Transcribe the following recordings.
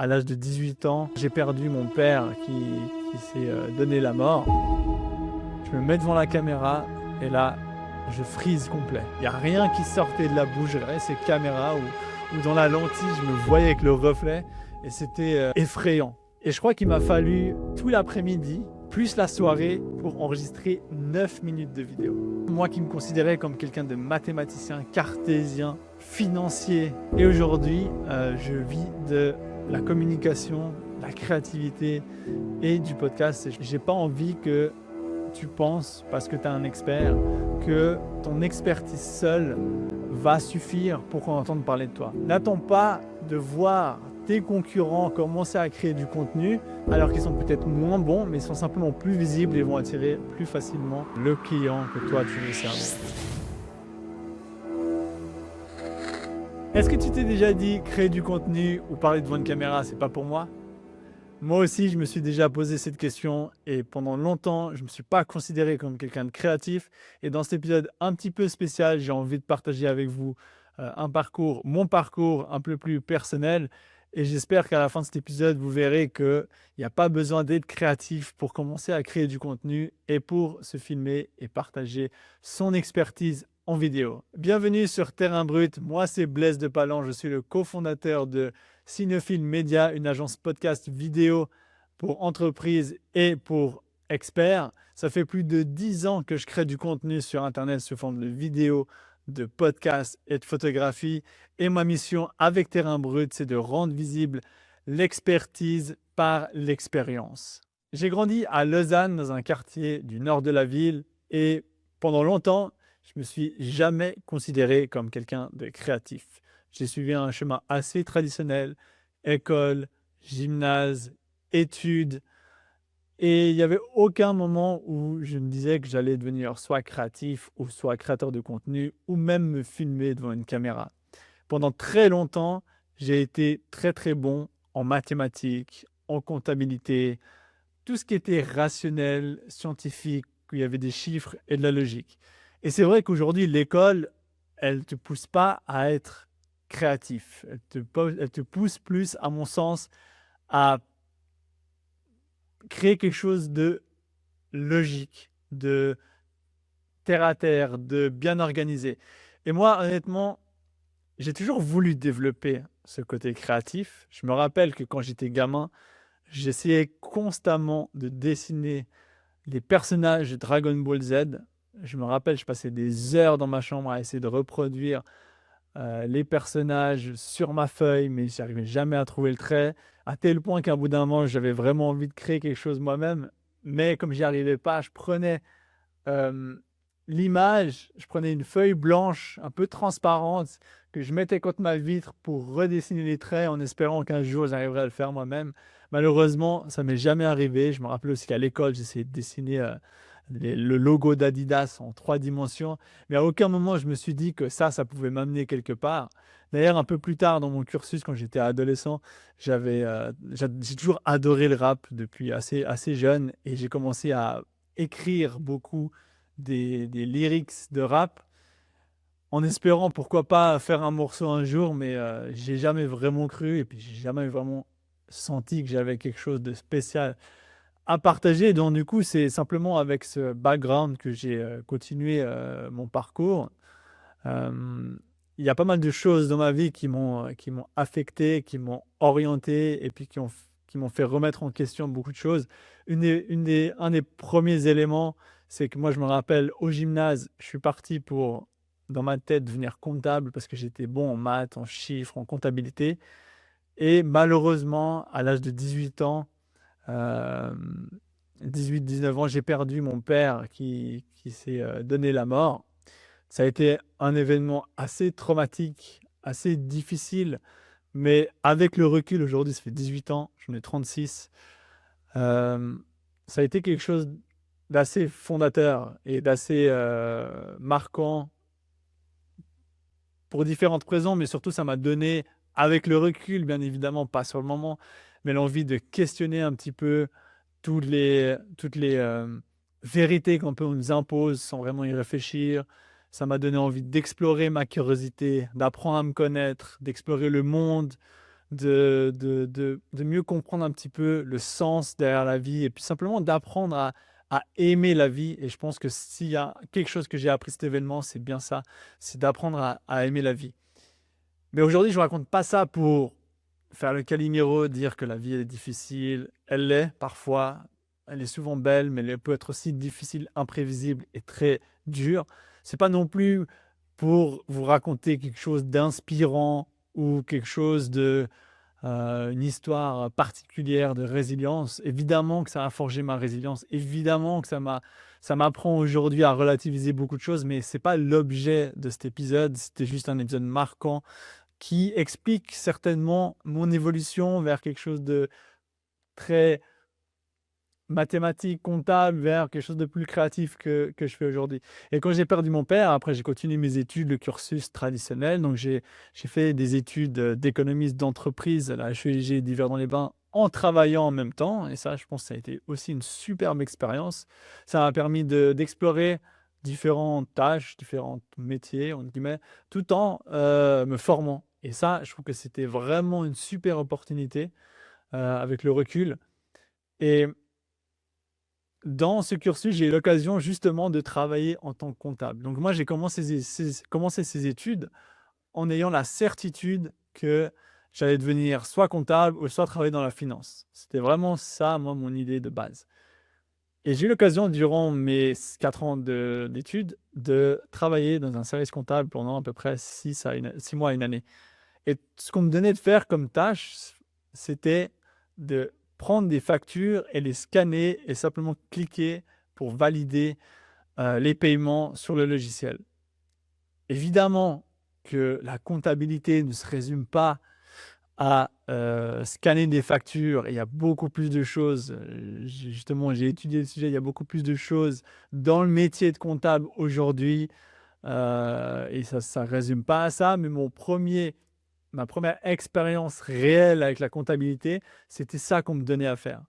à l'âge de 18 ans, j'ai perdu mon père qui s'est donné la mort. Je me mets devant la caméra et là, je freeze complet. Il n'y a rien qui sortait de la bouche, ces caméras où dans la lentille, je me voyais avec le reflet et c'était effrayant. Et je crois qu'il m'a fallu tout l'après-midi, plus la soirée, pour enregistrer 9 minutes de vidéo. Moi qui me considérais comme quelqu'un de mathématicien, cartésien, financier, et aujourd'hui, je vis de la communication, la créativité et du podcast. J'ai pas envie que tu penses, parce que tu es un expert, que ton expertise seule va suffire pour qu'on entende parler de toi. N'attends pas de voir tes concurrents commencer à créer du contenu alors qu'ils sont peut-être moins bons, mais sont simplement plus visibles et vont attirer plus facilement le client que toi tu veux servir. Est-ce que tu t'es déjà dit créer du contenu ou parler devant une caméra, c'est pas pour moi? Moi aussi, je me suis déjà posé cette question et pendant longtemps, je ne me suis pas considéré comme quelqu'un de créatif. Et dans cet épisode un petit peu spécial, j'ai envie de partager avec vous mon parcours un peu plus personnel. Et j'espère qu'à la fin de cet épisode, vous verrez qu'il n'y a pas besoin d'être créatif pour commencer à créer du contenu et pour se filmer et partager son expertise en vidéo. Bienvenue sur Terrain Brut. Moi, c'est Blaise de Palan. Je suis le cofondateur de Cinephile Media, une agence podcast vidéo pour entreprises et pour experts. Ça fait plus de 10 ans que je crée du contenu sur Internet sous forme de vidéos, de podcasts et de photographies. Et ma mission avec Terrain Brut, c'est de rendre visible l'expertise par l'expérience. J'ai grandi à Lausanne, dans un quartier du nord de la ville, et pendant longtemps, je me suis jamais considéré comme quelqu'un de créatif. J'ai suivi un chemin assez traditionnel, école, gymnase, études, et il n'y avait aucun moment où je me disais que j'allais devenir soit créatif ou soit créateur de contenu ou même me filmer devant une caméra. Pendant très longtemps, j'ai été très très bon en mathématiques, en comptabilité, tout ce qui était rationnel, scientifique, où il y avait des chiffres et de la logique. Et c'est vrai qu'aujourd'hui, l'école, elle ne te pousse pas à être créatif. Elle te pousse plus, à mon sens, à créer quelque chose de logique, de terre à terre, de bien organisé. Et moi, honnêtement, j'ai toujours voulu développer ce côté créatif. Je me rappelle que quand j'étais gamin, j'essayais constamment de dessiner les personnages de Dragon Ball Z. Je me rappelle, je passais des heures dans ma chambre à essayer de reproduire les personnages sur ma feuille, mais je n'arrivais jamais à trouver le trait, à tel point qu'à bout d'un moment, j'avais vraiment envie de créer quelque chose moi-même, mais comme j'y arrivais pas, je prenais euh, l'image, je prenais une feuille blanche un peu transparente que je mettais contre ma vitre pour redessiner les traits en espérant qu'un jour j'arriverais à le faire moi-même. Malheureusement, ça m'est jamais arrivé. Je me rappelle aussi qu'à l'école, j'essayais de dessiner le logo d'Adidas en 3 dimensions, mais à aucun moment je me suis dit que ça pouvait m'amener quelque part. D'ailleurs, un peu plus tard dans mon cursus, quand j'étais adolescent, j'ai toujours adoré le rap depuis assez jeune et j'ai commencé à écrire beaucoup des lyrics de rap en espérant pourquoi pas faire un morceau un jour, mais j'ai jamais vraiment cru et puis j'ai jamais vraiment senti que j'avais quelque chose de spécial à partager. Donc du coup, c'est simplement avec ce background que j'ai continué mon parcours. Euh, il y a pas mal de choses dans ma vie qui m'ont affecté, qui m'ont orienté et puis qui m'ont fait remettre en question beaucoup de choses. Un des premiers éléments, c'est que moi, je me rappelle au gymnase, je suis parti pour, dans ma tête, devenir comptable parce que j'étais bon en maths, en chiffres, en comptabilité. Et malheureusement, à l'âge de 18 ans, euh, 18-19 ans, j'ai perdu mon père qui s'est donné la mort. Ça a été un événement assez traumatique, assez difficile, mais avec le recul, aujourd'hui, ça fait 18 ans, j'en ai 36. euh, Ça a été quelque chose d'assez fondateur et d'assez marquant pour différentes raisons, mais surtout, ça m'a donné, avec le recul, bien évidemment, pas sur le moment, mais l'envie de questionner un petit peu toutes les vérités qu'on peut nous impose sans vraiment y réfléchir. Ça m'a donné envie d'explorer ma curiosité, d'apprendre à me connaître, d'explorer le monde, de mieux comprendre un petit peu le sens derrière la vie et puis simplement d'apprendre à aimer la vie. Et je pense que s'il y a quelque chose que j'ai appris de cet événement, c'est bien ça, c'est d'apprendre à aimer la vie. Mais aujourd'hui, je ne raconte pas ça pour faire le Calimero, dire que la vie est difficile. Elle l'est parfois. Elle est souvent belle, mais elle peut être aussi difficile, imprévisible et très dure. C'est pas non plus pour vous raconter quelque chose d'inspirant ou quelque chose de une histoire particulière de résilience. Évidemment que ça a forgé ma résilience. Évidemment que ça m'apprend aujourd'hui à relativiser beaucoup de choses, mais c'est pas l'objet de cet épisode. C'était juste un épisode marquant qui explique certainement mon évolution vers quelque chose de très mathématique, comptable, vers quelque chose de plus créatif que je fais aujourd'hui. Et quand j'ai perdu mon père, après j'ai continué mes études, le cursus traditionnel. Donc j'ai fait des études d'économiste d'entreprise à la HEIG d'Yverdon-les-Bains en travaillant en même temps. Et ça, je pense que ça a été aussi une superbe expérience. Ça m'a permis d'explorer différentes tâches, différents métiers, entre guillemets, tout en me formant. Et ça, je trouve que c'était vraiment une super opportunité avec le recul. Et dans ce cursus, j'ai eu l'occasion justement de travailler en tant que comptable. Donc moi, j'ai commencé ces études en ayant la certitude que j'allais devenir soit comptable ou soit travailler dans la finance. C'était vraiment ça, moi, mon idée de base. Et j'ai eu l'occasion, durant mes 4 ans d'études, de travailler dans un service comptable pendant à peu près 6 mois à une année. Et ce qu'on me donnait de faire comme tâche, c'était de prendre des factures et les scanner et simplement cliquer pour valider les paiements sur le logiciel. Évidemment que la comptabilité ne se résume pas à scanner des factures. Il y a beaucoup plus de choses. Justement, j'ai étudié le sujet. Il y a beaucoup plus de choses dans le métier de comptable aujourd'hui. Et ça ne résume pas à ça. Mais ma première expérience réelle avec la comptabilité, c'était ça qu'on me donnait à faire.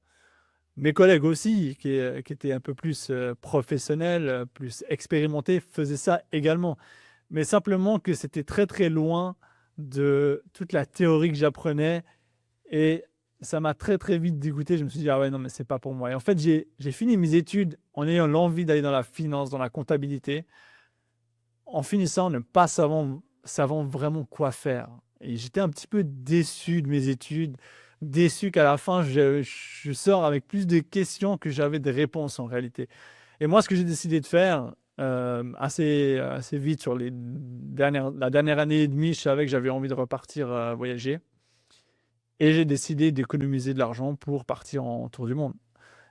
Mes collègues aussi, qui étaient un peu plus professionnels, plus expérimentés, faisaient ça également. Mais simplement que c'était très très loin de toute la théorie que j'apprenais et ça m'a très très vite dégoûté. Je me suis dit, ah ouais, non, mais c'est pas pour moi. Et en fait, j'ai fini mes études en ayant l'envie d'aller dans la finance, dans la comptabilité, en finissant ne pas savant vraiment quoi faire. Et j'étais un petit peu déçu de mes études, déçu qu'à la fin, je sors avec plus de questions que j'avais de réponses en réalité. Et moi, ce que j'ai décidé de faire assez vite sur la dernière année et demie, je savais que j'avais envie de repartir voyager. Et j'ai décidé d'économiser de l'argent pour partir en tour du monde.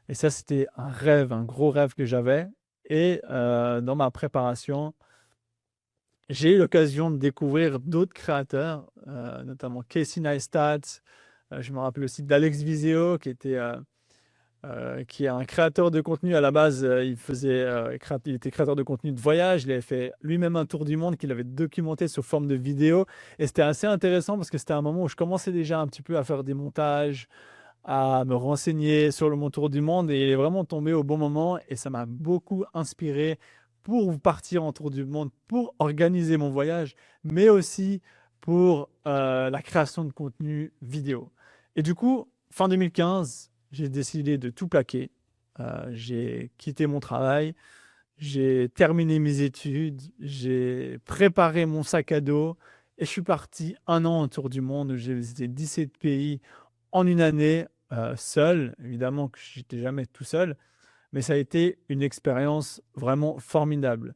Et ça, c'était un rêve, un gros rêve que j'avais. Et dans ma préparation, j'ai eu l'occasion de découvrir d'autres créateurs, notamment Casey Neistat. Je me rappelle aussi d'Alex Viseo, qui est un créateur de contenu. À la base, il était créateur de contenu de voyage. Il avait fait lui-même un tour du monde qu'il avait documenté sous forme de vidéo. Et c'était assez intéressant parce que c'était un moment où je commençais déjà un petit peu à faire des montages, à me renseigner sur mon tour du monde. Et il est vraiment tombé au bon moment et ça m'a beaucoup inspiré pour partir en tour du monde, pour organiser mon voyage, mais aussi pour la création de contenu vidéo. Et du coup, fin 2015, j'ai décidé de tout plaquer. J'ai quitté mon travail, j'ai terminé mes études, j'ai préparé mon sac à dos et je suis parti un an autour du monde où j'ai visité 17 pays en une année, seul. Évidemment que je n'étais jamais tout seul, mais ça a été une expérience vraiment formidable.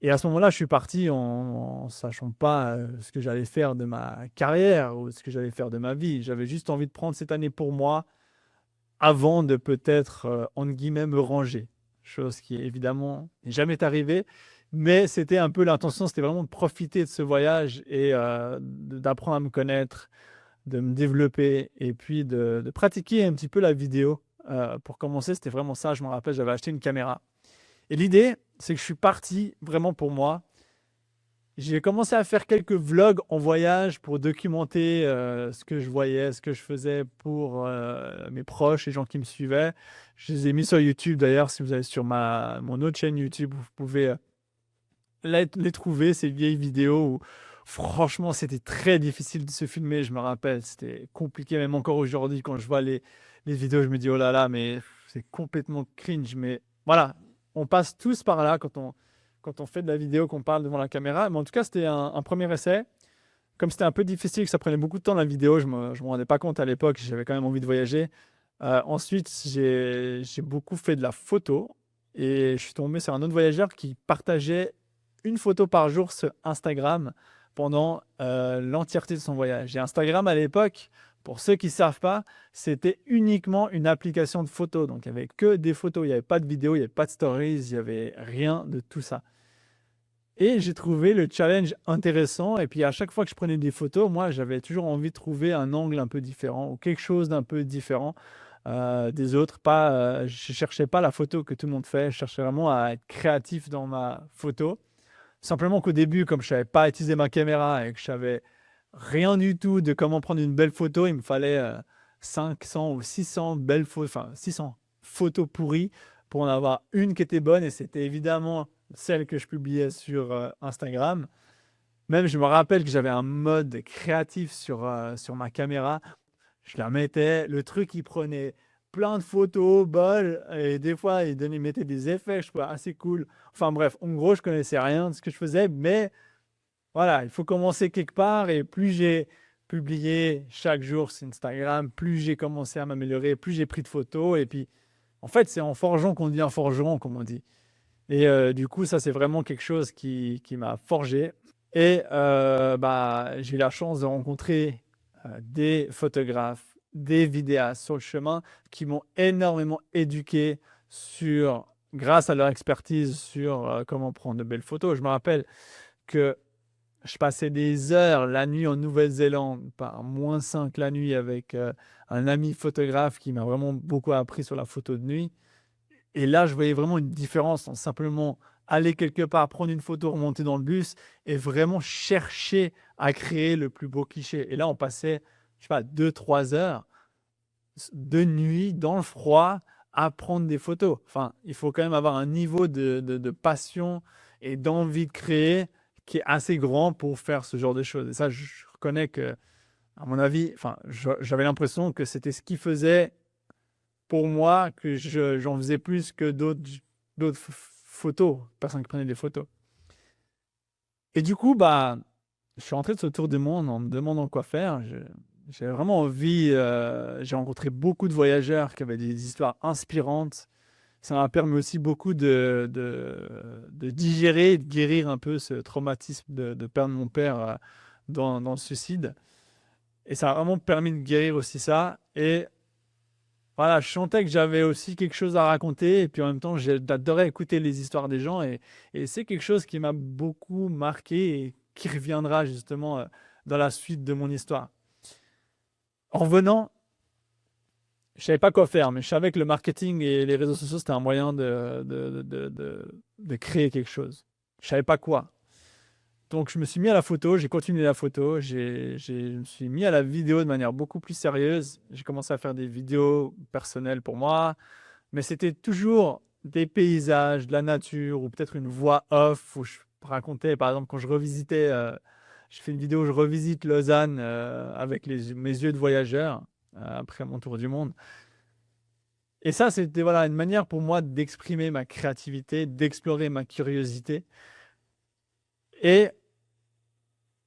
Et à ce moment-là, je suis parti en sachant pas ce que j'allais faire de ma carrière ou ce que j'allais faire de ma vie. J'avais juste envie de prendre cette année pour moi avant de peut-être, entre guillemets, me ranger. Chose qui évidemment n'est jamais arrivée, mais c'était un peu l'intention, c'était vraiment de profiter de ce voyage et d'apprendre à me connaître, de me développer et puis de pratiquer un petit peu la vidéo. Pour commencer, c'était vraiment ça. Je me rappelle, j'avais acheté une caméra. Et l'idée, c'est que je suis parti vraiment pour moi. J'ai commencé à faire quelques vlogs en voyage pour documenter ce que je voyais, ce que je faisais pour mes proches, les gens qui me suivaient. Je les ai mis sur YouTube d'ailleurs. Si vous allez sur mon autre chaîne YouTube, vous pouvez les trouver, ces vieilles vidéos où Franchement, c'était très difficile de se filmer, je me rappelle. C'était compliqué, même encore aujourd'hui, quand je vois les vidéos, je me dis, oh là là, mais c'est complètement cringe. Mais voilà, on passe tous par là quand on fait de la vidéo, qu'on parle devant la caméra. Mais en tout cas, c'était un premier essai. Comme c'était un peu difficile, que ça prenait beaucoup de temps la vidéo, je me rendais pas compte à l'époque, j'avais quand même envie de voyager. Ensuite, j'ai beaucoup fait de la photo et je suis tombé sur un autre voyageur qui partageait une photo par jour sur Instagram pendant l'entièreté de son voyage. Et Instagram à l'époque, pour ceux qui ne savent pas, c'était uniquement une application de photos. Donc il n'y avait que des photos, il n'y avait pas de vidéos, il n'y avait pas de stories, il n'y avait rien de tout ça. Et j'ai trouvé le challenge intéressant. Et puis à chaque fois que je prenais des photos, moi, j'avais toujours envie de trouver un angle un peu différent ou quelque chose d'un peu différent des autres. Pas, je cherchais pas la photo que tout le monde fait. Je cherchais vraiment à être créatif dans ma photo. Simplement qu'au début, comme je savais pas utiliser ma caméra et que je savais rien du tout de comment prendre une belle photo, il me fallait 500 ou 600 belles photos, enfin 600 photos pourries pour en avoir une qui était bonne. Et c'était évidemment celle que je publiais sur Instagram. Même, je me rappelle que j'avais un mode créatif sur ma caméra. Je la mettais, le truc, il prenait plein de photos, bol, et des fois, il mettait des effets, je trouvais assez cool. Enfin bref, en gros, je connaissais rien de ce que je faisais, mais voilà, il faut commencer quelque part, et plus j'ai publié chaque jour sur Instagram, plus j'ai commencé à m'améliorer, plus j'ai pris de photos, et puis, en fait, c'est en forgeant qu'on devient forgeron, comme on dit. Et du coup, ça, c'est vraiment quelque chose qui m'a forgé. Et bah, j'ai eu la chance de rencontrer des photographes, des vidéastes sur le chemin qui m'ont énormément éduqué grâce à leur expertise sur comment prendre de belles photos. Je me rappelle que je passais des heures la nuit en Nouvelle-Zélande, par -5 la nuit, avec un ami photographe qui m'a vraiment beaucoup appris sur la photo de nuit. Et là, je voyais vraiment une différence en simplement aller quelque part, prendre une photo, remonter dans le bus et vraiment chercher à créer le plus beau cliché. Et là, on passait, je sais pas, 2, 3 heures de nuit dans le froid à prendre des photos. Enfin, il faut quand même avoir un niveau de passion et d'envie de créer qui est assez grand pour faire ce genre de choses. Et ça, je reconnais que, à mon avis, enfin, j'avais l'impression que c'était ce qui faisait pour moi que j'en faisais plus que d'autres photos, personnes qui prenaient des photos. Et du coup, bah, je suis rentré de ce tour du monde en me demandant quoi faire. J'ai vraiment envie, j'ai rencontré beaucoup de voyageurs qui avaient des histoires inspirantes. Ça m'a permis aussi beaucoup de digérer et de guérir un peu ce traumatisme de perdre mon père dans le suicide. Et ça a vraiment permis de guérir aussi ça. Et voilà, je sentais que j'avais aussi quelque chose à raconter et puis en même temps, j'adorais écouter les histoires des gens et c'est quelque chose qui m'a beaucoup marqué et qui reviendra justement dans la suite de mon histoire. En revenant, je savais pas quoi faire, mais je savais que le marketing et les réseaux sociaux, c'était un moyen de créer quelque chose. Je savais pas quoi. Donc je me suis mis à la photo, j'ai continué la photo, je me suis mis à la vidéo de manière beaucoup plus sérieuse. J'ai commencé à faire des vidéos personnelles pour moi, mais c'était toujours des paysages, de la nature, ou peut-être une voix off où je racontais, par exemple, quand je revisitais, je fais une vidéo où je revisite Lausanne avec mes yeux de voyageur après mon tour du monde. Et ça, c'était voilà, une manière pour moi d'exprimer ma créativité, d'explorer ma curiosité. Et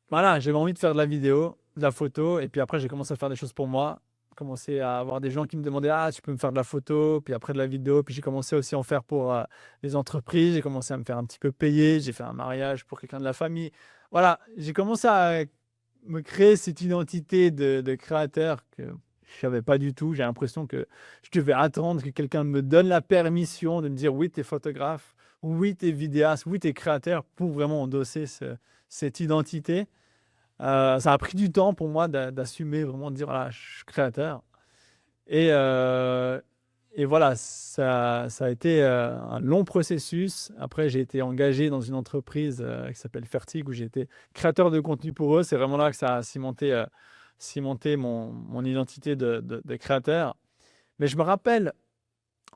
voilà, j'avais envie de faire de la vidéo, de la photo, et puis après, j'ai commencé à faire des choses pour moi. Commencé à avoir des gens qui me demandaient: «Ah, tu peux me faire de la photo?» Puis après de la vidéo, puis j'ai commencé aussi à en faire pour les entreprises. J'ai commencé à me faire un petit peu payer. J'ai fait un mariage pour quelqu'un de la famille. Voilà, j'ai commencé à me créer cette identité de créateur que je n'avais pas du tout. J'ai l'impression que je devais attendre que quelqu'un me donne la permission de me dire: «Oui, tu es photographe. Oui, tu es vidéaste. Oui, tu es créateur», pour vraiment endosser cette identité. Ça a pris du temps pour moi d'assumer, vraiment de dire: «Voilà, je suis créateur» et heu et voilà, ça a été un long processus. Après, j'ai été engagé dans une entreprise qui s'appelle Fertig, où j'ai été créateur de contenu pour eux. C'est vraiment là que ça a cimenté mon identité de créateur. Mais je me rappelle,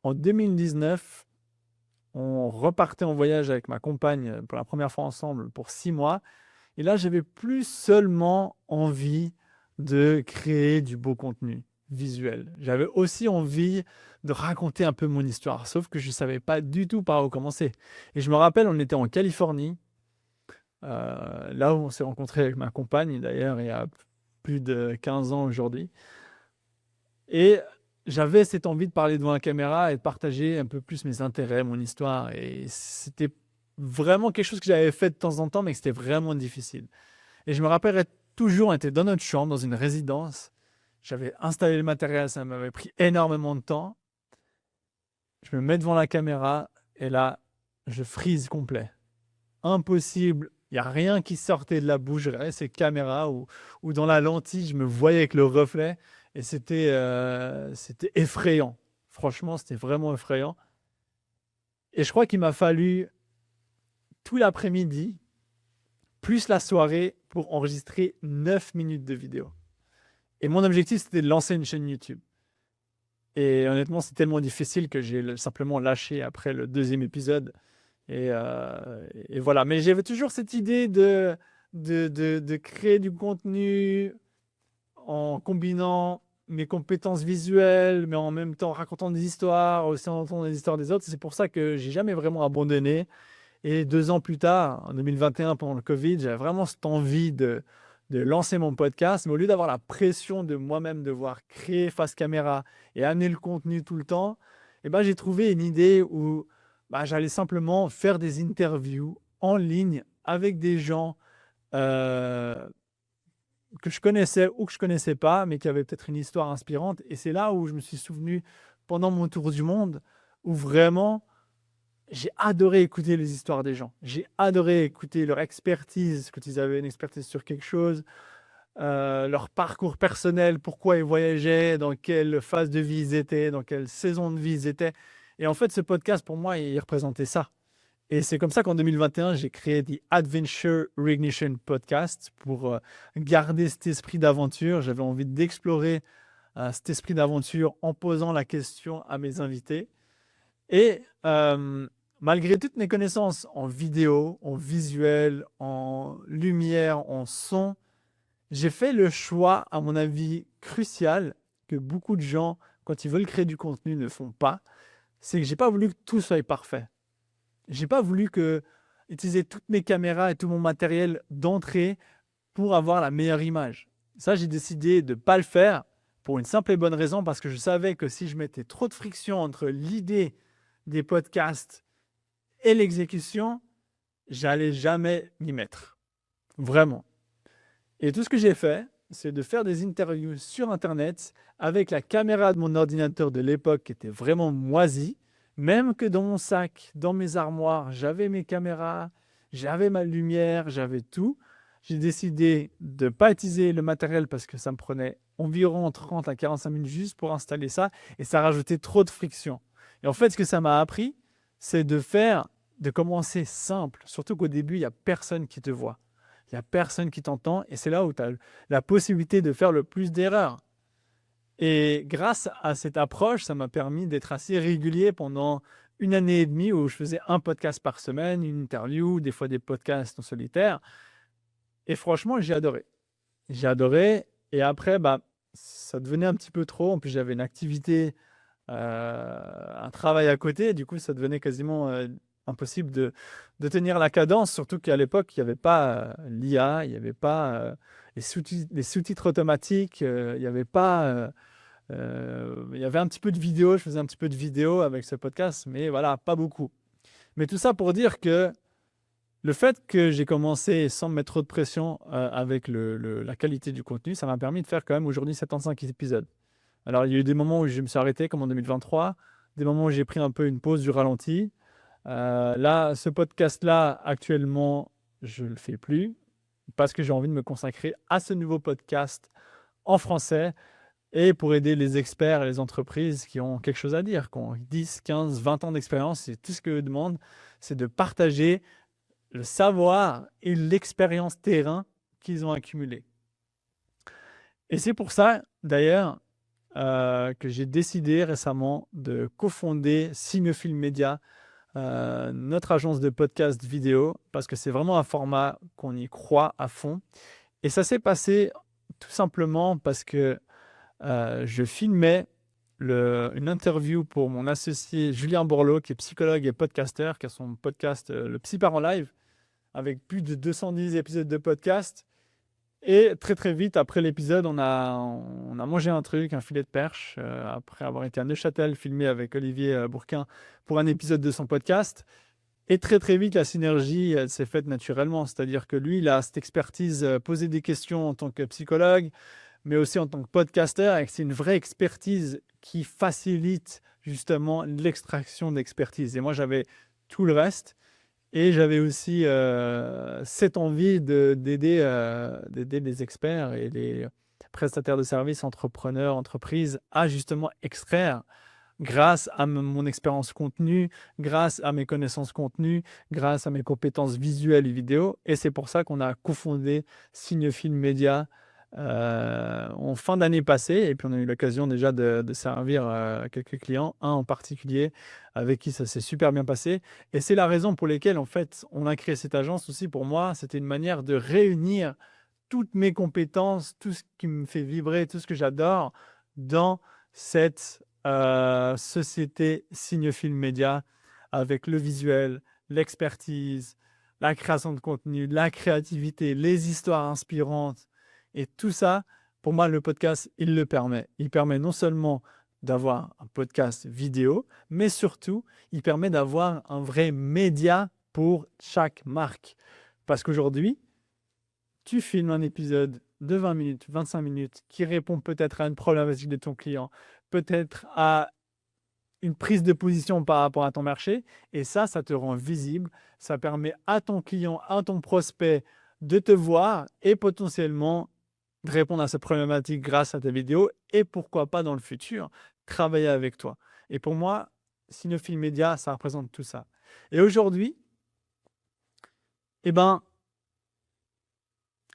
en 2019, on repartait en voyage avec ma compagne pour la première fois ensemble pour 6 mois. Et là, j'avais plus seulement envie de créer du beau contenu visuel. J'avais aussi envie de raconter un peu mon histoire, sauf que je ne savais pas du tout par où commencer. Et je me rappelle, on était en Californie, là où on s'est rencontré avec ma compagne, d'ailleurs, il y a plus de 15 ans aujourd'hui. Et j'avais cette envie de parler devant la caméra et de partager un peu plus mes intérêts, mon histoire. Et c'était vraiment quelque chose que j'avais fait de temps en temps, mais que c'était vraiment difficile. Et je me rappellerai toujours, on était dans notre chambre, dans une résidence. J'avais installé le matériel, ça m'avait pris énormément de temps. Je me mets devant la caméra et là, je freeze complet. Impossible. Il n'y a rien qui sortait de la bouche. Je regardais ces caméras ou dans la lentille, je me voyais avec le reflet et c'était effrayant. Franchement, c'était vraiment effrayant. Et je crois qu'il m'a fallu tout l'après-midi, plus la soirée, pour enregistrer 9 minutes de vidéo. Et mon objectif, c'était de lancer une chaîne YouTube. Et honnêtement, c'est tellement difficile que j'ai simplement lâché après le deuxième épisode. Et voilà. Mais j'avais toujours cette idée de créer du contenu en combinant mes compétences visuelles, mais en même temps racontant des histoires, aussi en entendant les histoires des autres. C'est pour ça que j'ai jamais vraiment abandonné. Et 2 ans plus tard, en 2021, pendant le Covid, j'avais vraiment cette envie de lancer mon podcast. Mais au lieu d'avoir la pression de moi-même devoir créer face caméra et amener le contenu tout le temps, eh ben, j'ai trouvé une idée où j'allais simplement faire des interviews en ligne avec des gens que je connaissais ou que je ne connaissais pas, mais qui avaient peut-être une histoire inspirante. Et c'est là où je me suis souvenu, pendant mon tour du monde, où vraiment j'ai adoré écouter les histoires des gens. J'ai adoré écouter leur expertise, quand ils avaient une expertise sur quelque chose, leur parcours personnel, pourquoi ils voyageaient, dans quelle phase de vie ils étaient, dans quelle saison de vie ils étaient. Et en fait, ce podcast, pour moi, il représentait ça. Et c'est comme ça qu'en 2021, j'ai créé The Adventure Reignition Podcast pour garder cet esprit d'aventure. J'avais envie d'explorer cet esprit d'aventure en posant la question à mes invités. Et malgré toutes mes connaissances en vidéo, en visuel, en lumière, en son, j'ai fait le choix, à mon avis, crucial, que beaucoup de gens, quand ils veulent créer du contenu, ne font pas. C'est que j'ai pas voulu que tout soit parfait. J'ai pas voulu utiliser toutes mes caméras et tout mon matériel d'entrée pour avoir la meilleure image. Ça, j'ai décidé de ne pas le faire pour une simple et bonne raison, parce que je savais que si je mettais trop de friction entre l'idée des podcasts et l'exécution, j'allais jamais m'y mettre. Vraiment. Et tout ce que j'ai fait, c'est de faire des interviews sur Internet avec la caméra de mon ordinateur de l'époque qui était vraiment moisie. Même que dans mon sac, dans mes armoires, j'avais mes caméras, j'avais ma lumière, j'avais tout. J'ai décidé de ne pas utiliser le matériel parce que ça me prenait environ 30 à 45 minutes juste pour installer ça et ça rajoutait trop de friction. Et en fait, ce que ça m'a appris, c'est de commencer simple. Surtout qu'au début, il n'y a personne qui te voit. Il n'y a personne qui t'entend et c'est là où tu as la possibilité de faire le plus d'erreurs. Et grâce à cette approche, ça m'a permis d'être assez régulier pendant 1 année et demie où je faisais un podcast par semaine, une interview, des fois des podcasts en solitaire. Et franchement, j'ai adoré. J'ai adoré. Et après, ça devenait un petit peu trop. En plus, j'avais une activité, un travail à côté. Du coup, ça devenait quasiment impossible de tenir la cadence. Surtout qu'à l'époque, il n'y avait pas l'IA, il n'y avait pas les sous-titres automatiques, il n'y avait pas... il y avait un petit peu de vidéo, je faisais un petit peu de vidéo avec ce podcast, mais voilà, pas beaucoup. Mais tout ça pour dire que le fait que j'ai commencé sans me mettre trop de pression avec la qualité du contenu, ça m'a permis de faire quand même aujourd'hui 75 épisodes. Alors, il y a eu des moments où je me suis arrêté, comme en 2023, des moments où j'ai pris un peu une pause du ralenti. Là, ce podcast-là, actuellement, je ne le fais plus parce que j'ai envie de me consacrer à ce nouveau podcast en français et pour aider les experts et les entreprises qui ont quelque chose à dire, qui ont 10, 15, 20 ans d'expérience. Et tout ce qu'eux demandent, c'est de partager le savoir et l'expérience terrain qu'ils ont accumulé. Et c'est pour ça, d'ailleurs, que j'ai décidé récemment de cofonder Cinephile Media notre agence de podcast vidéo parce que c'est vraiment un format qu'on y croit à fond. Et ça s'est passé tout simplement parce que je filmais une interview pour mon associé Julien Borloo, qui est psychologue et podcasteur, qui a son podcast Le Psy Part en Live, avec plus de 210 épisodes de podcast. Et très très vite, après l'épisode, on a mangé un truc, un filet de perche, après avoir été à Neuchâtel, filmé avec Olivier Bourquin pour un épisode de son podcast. Et très très vite, la synergie, elle s'est faite naturellement. C'est-à-dire que lui, il a cette expertise, poser des questions en tant que psychologue, mais aussi en tant que podcasteur, et que c'est une vraie expertise qui facilite justement l'extraction d'expertise. Et moi, j'avais tout le reste. Et j'avais aussi cette envie d'aider les experts et les prestataires de services, entrepreneurs, entreprises, à justement extraire, grâce à mon expérience contenu, grâce à mes connaissances contenues, grâce à mes compétences visuelles et vidéo. Et c'est pour ça qu'on a cofondé Cignefilm Média en fin d'année passée. Et puis on a eu l'occasion déjà de servir quelques clients, un en particulier avec qui ça s'est super bien passé. Et c'est la raison pour laquelle en fait on a créé cette agence aussi. Pour moi, c'était une manière de réunir toutes mes compétences, tout ce qui me fait vibrer, tout ce que j'adore dans cette société Cignefilm Média, avec le visuel, l'expertise, la création de contenu, la créativité, les histoires inspirantes. Et tout ça, pour moi, le podcast, il le permet. Il permet non seulement d'avoir un podcast vidéo, mais surtout, il permet d'avoir un vrai média pour chaque marque. Parce qu'aujourd'hui, tu filmes un épisode de 20 minutes, 25 minutes, qui répond peut-être à une problématique de ton client, peut-être à une prise de position par rapport à ton marché, et ça te rend visible, ça permet à ton client, à ton prospect de te voir et potentiellement de répondre à cette problématique grâce à ta vidéo, et pourquoi pas dans le futur, travailler avec toi. Et pour moi, Cignefilm Média, ça représente tout ça. Et aujourd'hui, eh ben,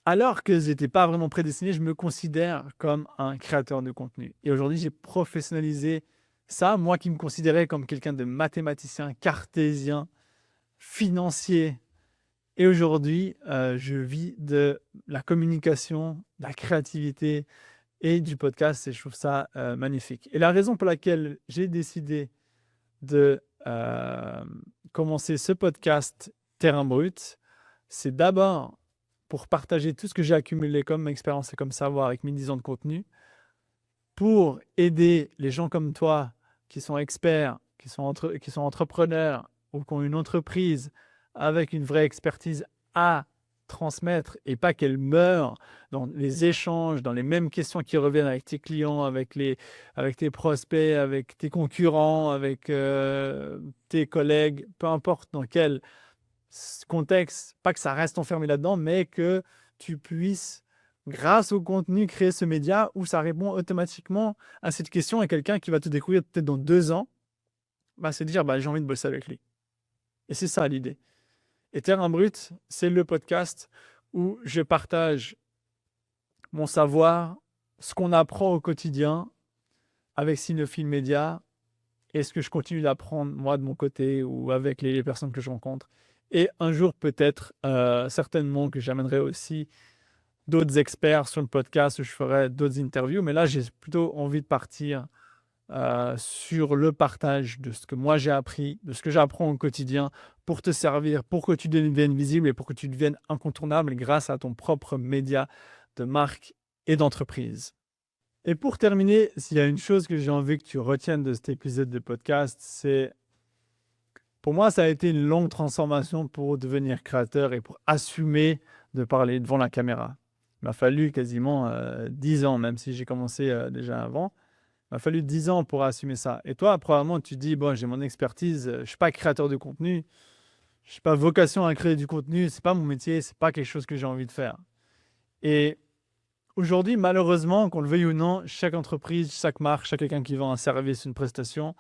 alors que je n'étais pas vraiment prédestiné, je me considère comme un créateur de contenu. Et aujourd'hui, j'ai professionnalisé ça. Moi qui me considérais comme quelqu'un de mathématicien, cartésien, financier. Et aujourd'hui, je vis de la communication, de la créativité et du podcast. Et je trouve ça magnifique. Et la raison pour laquelle j'ai décidé de commencer ce podcast Terrain Brut, c'est d'abord pour partager tout ce que j'ai accumulé comme expérience et comme savoir avec 1010 ans de contenu, pour aider les gens comme toi qui sont experts, qui sont entrepreneurs ou qui ont une entreprise avec une vraie expertise à transmettre, et pas qu'elle meure dans les échanges, dans les mêmes questions qui reviennent avec tes clients, avec tes prospects, avec tes concurrents, avec tes collègues, peu importe dans quel contexte, pas que ça reste enfermé là-dedans, mais que tu puisses, grâce au contenu, créer ce média où ça répond automatiquement à cette question, et quelqu'un qui va te découvrir peut-être dans 2 ans, se dire j'ai envie de bosser avec lui. Et c'est ça l'idée. Et Terrain Brut, c'est le podcast où je partage mon savoir, ce qu'on apprend au quotidien avec Cignefilm Média, et ce que je continue d'apprendre moi de mon côté ou avec les personnes que je rencontre. Et un jour peut-être, certainement que j'amènerai aussi d'autres experts sur le podcast, où je ferai d'autres interviews. Mais là, j'ai plutôt envie de partir sur le partage de ce que moi j'ai appris, de ce que j'apprends au quotidien, pour te servir, pour que tu deviennes visible et pour que tu deviennes incontournable grâce à ton propre média de marque et d'entreprise. Et pour terminer, s'il y a une chose que j'ai envie que tu retiennes de cet épisode de podcast, c'est, pour moi, ça a été une longue transformation pour devenir créateur et pour assumer de parler devant la caméra. Il m'a fallu quasiment 10 ans, même si j'ai commencé déjà avant. Il m'a fallu 10 ans pour assumer ça. Et toi, probablement, tu te dis, j'ai mon expertise, je ne suis pas créateur de contenu, je n'ai pas vocation à créer du contenu, ce n'est pas mon métier, ce n'est pas quelque chose que j'ai envie de faire. Et aujourd'hui, malheureusement, qu'on le veuille ou non, chaque entreprise, chaque marque, chaque quelqu'un qui vend un service, une prestation,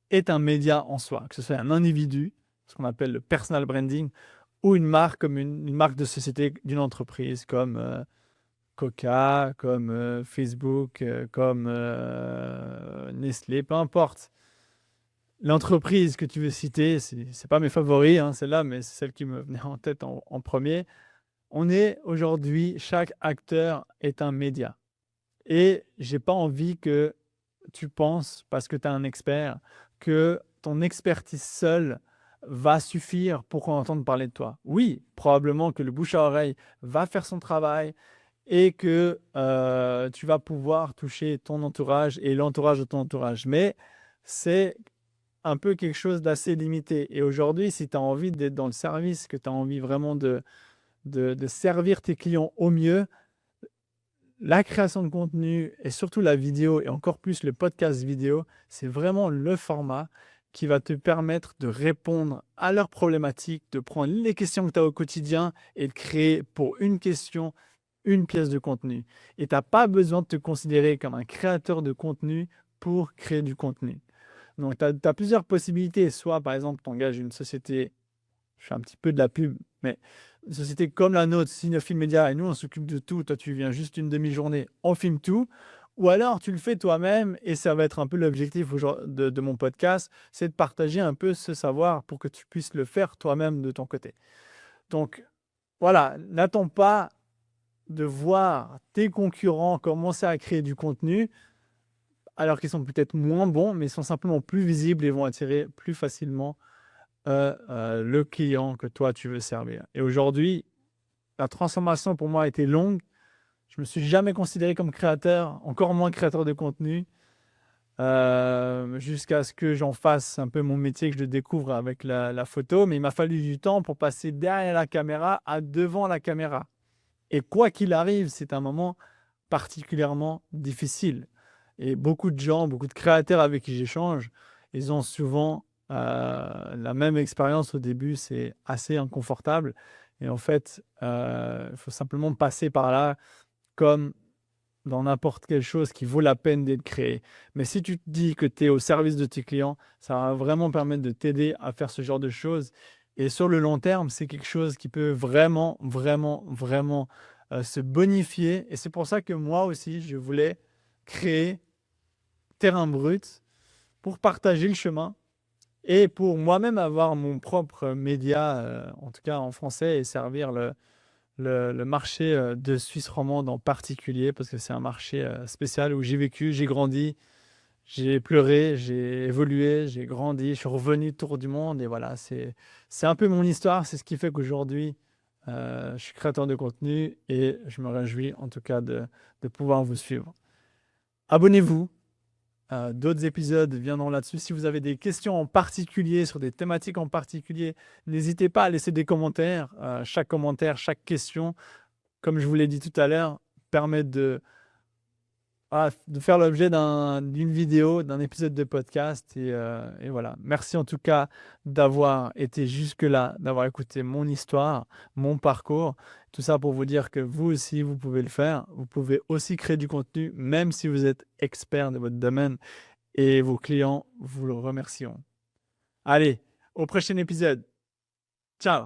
est un média en soi, que ce soit un individu, ce qu'on appelle le personal branding, ou une marque comme une marque de société d'une entreprise, comme Coca, comme Facebook, comme Nestlé, peu importe. l'entreprise que tu veux citer, c'est pas mes favoris, hein, celle-là, mais c'est celle qui me venait en tête en premier. On est aujourd'hui, chaque acteur est un média. Et j'ai pas envie que tu penses, parce que tu es un expert, que ton expertise seule va suffire pour qu'on entende parler de toi. Oui, probablement que le bouche à oreille va faire son travail et que tu vas pouvoir toucher ton entourage et l'entourage de ton entourage. Mais c'est un peu quelque chose d'assez limité. Et aujourd'hui, si tu as envie d'être dans le service, que tu as envie vraiment de servir tes clients au mieux, la création de contenu et surtout la vidéo et encore plus le podcast vidéo, c'est vraiment le format qui va te permettre de répondre à leurs problématiques, de prendre les questions que tu as au quotidien et de créer pour une question une pièce de contenu. Et tu n'as pas besoin de te considérer comme un créateur de contenu pour créer du contenu. Donc, tu as plusieurs possibilités. Soit, par exemple, tu engages une société, je fais un petit peu de la pub, mais une société comme la nôtre, Cinéphile Média, et nous, on s'occupe de tout. Toi, tu viens juste une demi-journée, on filme tout. Ou alors, tu le fais toi-même, et ça va être un peu l'objectif de mon podcast, c'est de partager un peu ce savoir pour que tu puisses le faire toi-même de ton côté. Donc, voilà, n'attends pas de voir tes concurrents commencer à créer du contenu, alors qu'ils sont peut-être moins bons, mais ils sont simplement plus visibles et vont attirer plus facilement le client que toi, tu veux servir. Et aujourd'hui, la transformation pour moi a été longue. Je me suis jamais considéré comme créateur, encore moins créateur de contenu, jusqu'à ce que j'en fasse un peu mon métier, que je le découvre avec la photo. Mais il m'a fallu du temps pour passer derrière la caméra à devant la caméra. Et quoi qu'il arrive, c'est un moment particulièrement difficile. Et beaucoup de gens, beaucoup de créateurs avec qui j'échange, ils ont souvent la même expérience au début, c'est assez inconfortable. Et en fait, il faut simplement passer par là comme dans n'importe quelle chose qui vaut la peine d'être créée. Mais si tu te dis que tu es au service de tes clients, ça va vraiment permettre de t'aider à faire ce genre de choses. Et sur le long terme, c'est quelque chose qui peut vraiment, vraiment, vraiment se bonifier. Et c'est pour ça que moi aussi, je voulais créer Terrain Brut pour partager le chemin et pour moi-même avoir mon propre média, en tout cas en français, et servir le marché de Suisse romande en particulier, parce que c'est un marché spécial où j'ai vécu, j'ai grandi, j'ai pleuré, j'ai évolué, j'ai grandi, je suis revenu tour du monde. Et voilà, c'est un peu mon histoire. C'est ce qui fait qu'aujourd'hui, je suis créateur de contenu et je me réjouis en tout cas de pouvoir vous suivre. Abonnez-vous. D'autres épisodes viendront là-dessus. Si vous avez des questions en particulier, sur des thématiques en particulier, n'hésitez pas à laisser des commentaires. Chaque commentaire, chaque question, comme je vous l'ai dit tout à l'heure, permet de faire l'objet d'une vidéo, d'un épisode de podcast. Et voilà. Merci en tout cas d'avoir été jusque-là, d'avoir écouté mon histoire, mon parcours. Tout ça pour vous dire que vous aussi, vous pouvez le faire. Vous pouvez aussi créer du contenu, même si vous êtes expert de votre domaine. Et vos clients vous le remercieront. Allez, au prochain épisode. Ciao!